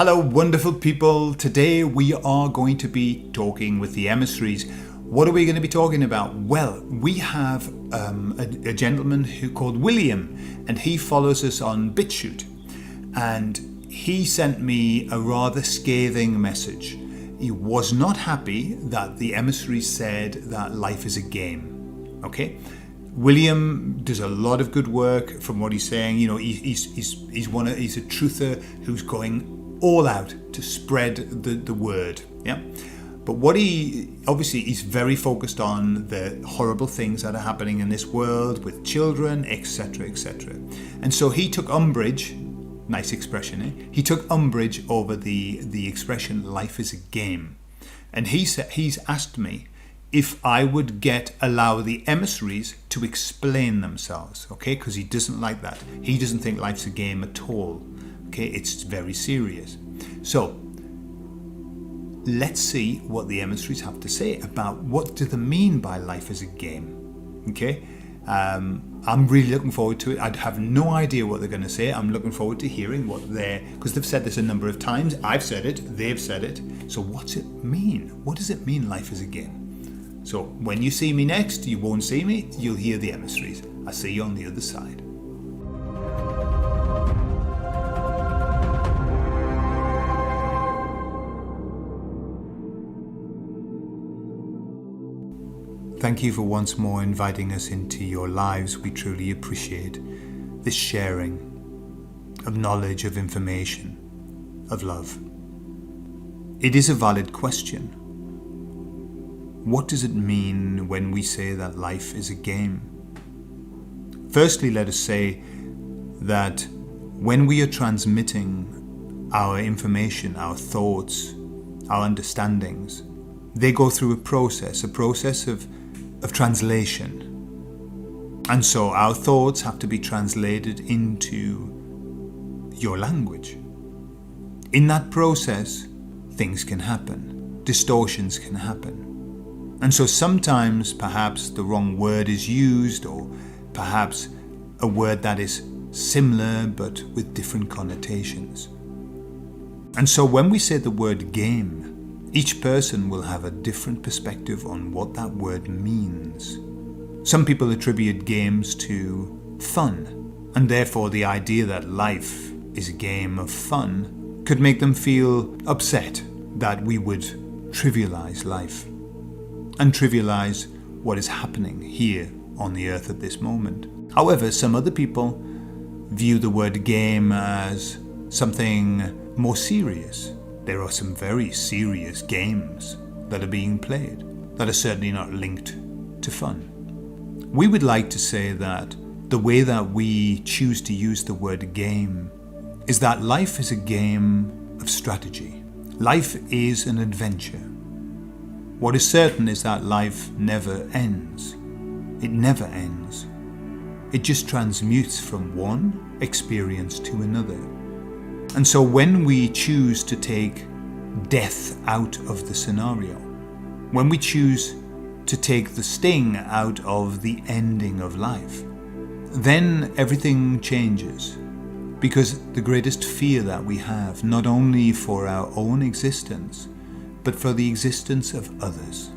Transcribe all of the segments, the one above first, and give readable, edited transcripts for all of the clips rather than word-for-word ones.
Hello, wonderful people. Today we are going to be talking with the emissaries. What are we going to be talking about? Well, we have a gentleman called William, and he follows us on BitChute. And he sent me a rather scathing message. He was not happy that the emissaries said that life is a game. Okay? William does a lot of good work from what he's saying. You know, he's a truther who's going all out to spread the word. Yeah. But he's very focused on the horrible things that are happening in this world with children, etc., etc. And so he took umbrage, nice expression, eh? He took umbrage over the expression life is a game. And he's asked me if I would allow the emissaries to explain themselves, okay? Because he doesn't like that. He doesn't think life's a game at all. Okay, it's very serious. So let's see what the emissaries have to say about what do they mean by life as a game. Okay, I'm really looking forward to it. I have no idea what they're going to say. I'm looking forward to hearing because they've said this a number of times. I've said it, they've said it. So what's it mean? What does it mean, life is a game? So when you see me next, you won't see me, you'll hear the emissaries. I'll see you on the other side. Thank you for once more inviting us into your lives. We truly appreciate this sharing of knowledge, of information, of love. It is a valid question. What does it mean when we say that life is a game? Firstly, let us say that when we are transmitting our information, our thoughts, our understandings, they go through a process of translation. And so our thoughts have to be translated into your language. In that process, things can happen, distortions can happen. And so sometimes perhaps the wrong word is used, or perhaps a word that is similar but with different connotations. And so when we say the word game, each person will have a different perspective on what that word means. Some people attribute games to fun, and therefore the idea that life is a game of fun could make them feel upset that we would trivialize life and trivialize what is happening here on the earth at this moment. However, some other people view the word game as something more serious. There are some very serious games that are being played that are certainly not linked to fun. We would like to say that the way that we choose to use the word game is that life is a game of strategy. Life is an adventure. What is certain is that life never ends. It never ends. It just transmutes from one experience to another. And so when we choose to take death out of the scenario, when we choose to take the sting out of the ending of life, then everything changes. Because the greatest fear that we have, not only for our own existence, but for the existence of others,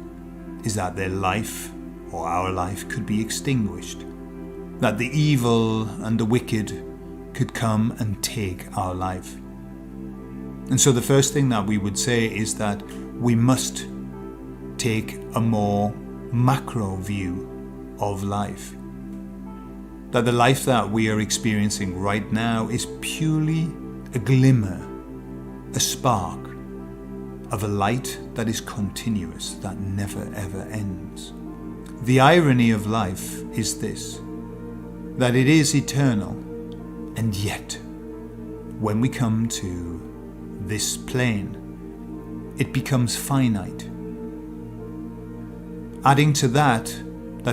is that their life or our life could be extinguished, that the evil and the wicked could come and take our life. And so the first thing that we would say is that we must take a more macro view of life. That the life that we are experiencing right now is purely a glimmer, a spark of a light that is continuous, that never ever ends. The irony of life is this, that it is eternal. And yet, when we come to this plane, it becomes finite. Adding to that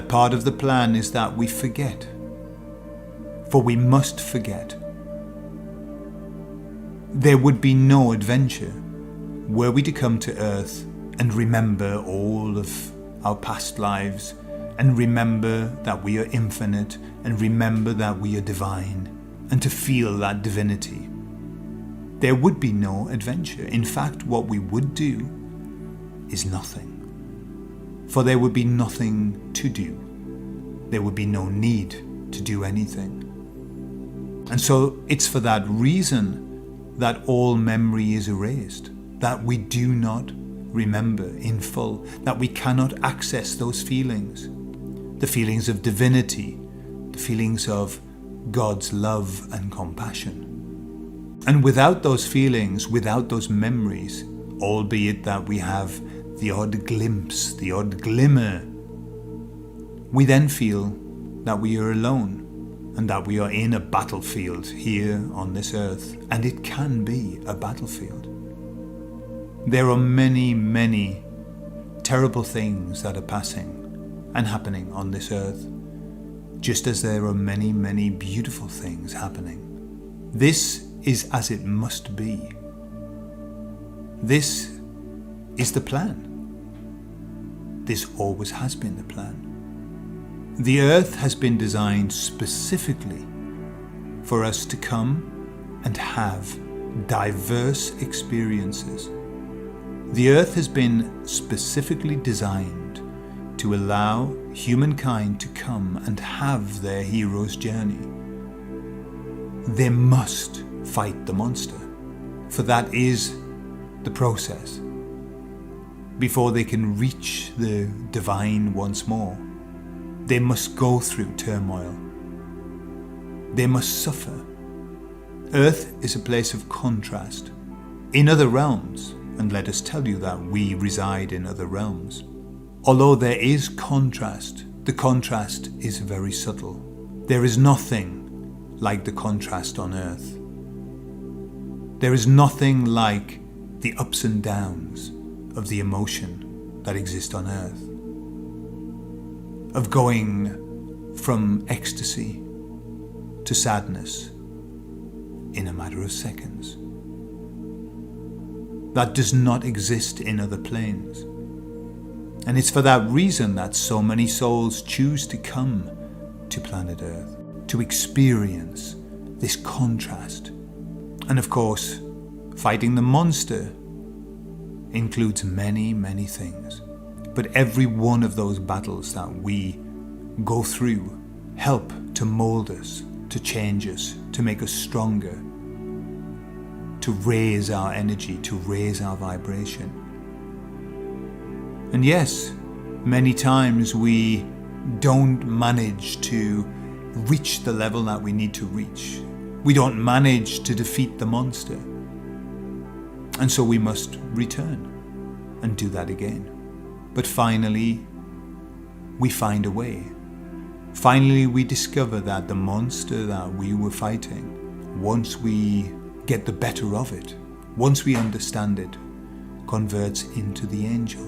part of the plan is that we forget. For we must forget. There would be no adventure were we to come to earth and remember all of our past lives, and remember that we are infinite, and remember that we are divine, and to feel that divinity. there would be no adventure. In fact, what we would do is nothing. For there would be nothing to do. There would be no need to do anything. And so it's for that reason that all memory is erased, that we do not remember in full, that we cannot access those feelings, the feelings of divinity, the feelings of God's love and compassion. And without those feelings, without those memories, albeit that we have the odd glimpse, the odd glimmer, we then feel that we are alone and that we are in a battlefield here on this earth. And it can be a battlefield. There are many, many terrible things that are passing and happening on this earth, just as there are many, many beautiful things happening. This is as it must be. This is the plan. This always has been the plan. The earth has been designed specifically for us to come and have diverse experiences. The earth has been specifically designed to allow humankind to come and have their hero's journey. They must fight the monster, for that is the process. Before they can reach the divine once more, they must go through turmoil. They must suffer. Earth is a place of contrast. In other realms, and let us tell you that we reside in other realms, although there is contrast, the contrast is very subtle. There is nothing like the contrast on Earth. There is nothing like the ups and downs of the emotion that exist on Earth, of going from ecstasy to sadness in a matter of seconds. That does not exist in other planes. And it's for that reason that so many souls choose to come to planet Earth, to experience this contrast. And of course, fighting the monster includes many, many things. But every one of those battles that we go through help to mold us, to change us, to make us stronger, to raise our energy, to raise our vibration. And yes, many times we don't manage to reach the level that we need to reach. We don't manage to defeat the monster. And so we must return and do that again. But finally, we find a way. Finally, we discover that the monster that we were fighting, once we get the better of it, once we understand it, converts into the angel,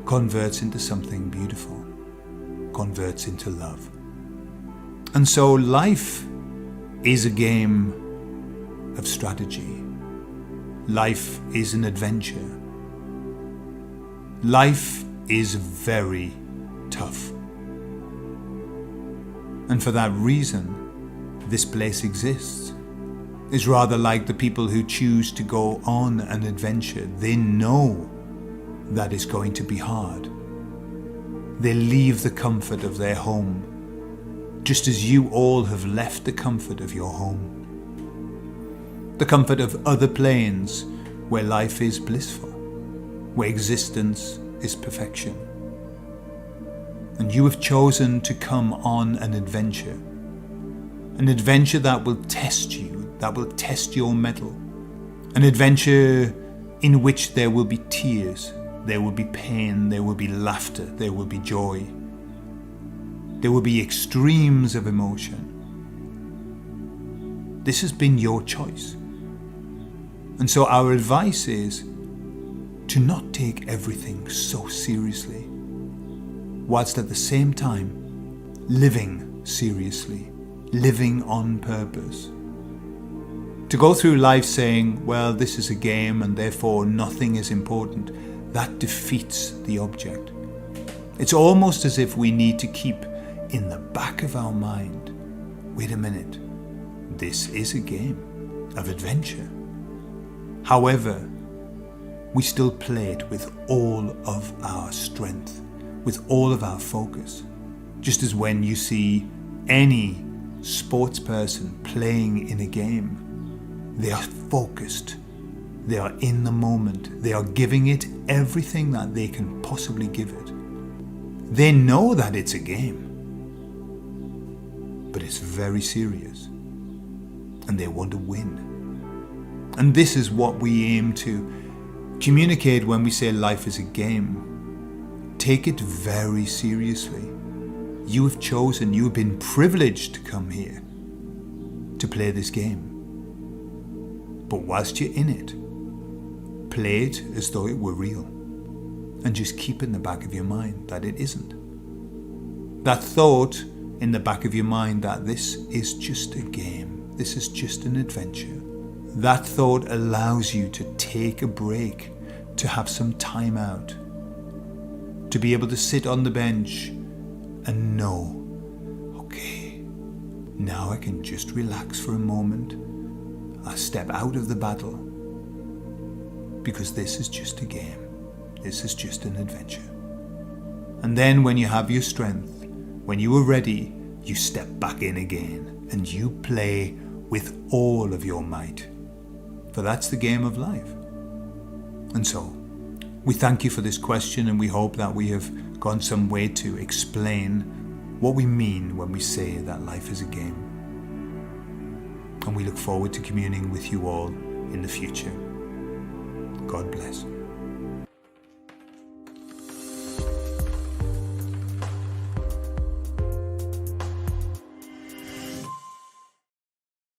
converts into something beautiful, converts into love. And so life is a game of strategy. Life is an adventure. Life is very tough. And for that reason, this place exists. It's rather like the people who choose to go on an adventure. They know that it's going to be hard. They leave the comfort of their home, just as you all have left the comfort of your home. The comfort of other planes where life is blissful, where existence is perfection. And you have chosen to come on an adventure that will test you, that will test your mettle, an adventure in which there will be tears, there will be pain, there will be laughter, there will be joy, there will be extremes of emotion. This has been your choice. And so our advice is to not take everything so seriously, whilst at the same time living seriously, living on purpose. To go through life saying, well, this is a game and therefore nothing is important, that defeats the object. It's almost as if we need to keep in the back of our mind, wait a minute, this is a game. of adventure. However, we still play it with all of our strength, with all of our focus. Just as when you see any sports person playing in a game, they are focused, they are in the moment, they are giving it everything that they can possibly give it. They know that it's a game, but it's very serious, and they want to win. And this is what we aim to communicate when we say life is a game. Take it very seriously. You have chosen, you have been privileged to come here to play this game. But whilst you're in it, play it as though it were real. And just keep in the back of your mind that it isn't. That thought in the back of your mind that this is just a game, this is just an adventure. That thought allows you to take a break, to have some time out, to be able to sit on the bench and know, okay, now I can just relax for a moment. I'll step out of the battle because this is just a game. This is just an adventure. And then when you have your strength, when you are ready, you step back in again and you play with all of your might. For that's the game of life. And so, we thank you for this question, and we hope that we have gone some way to explain what we mean when we say that life is a game. And we look forward to communing with you all in the future. God bless.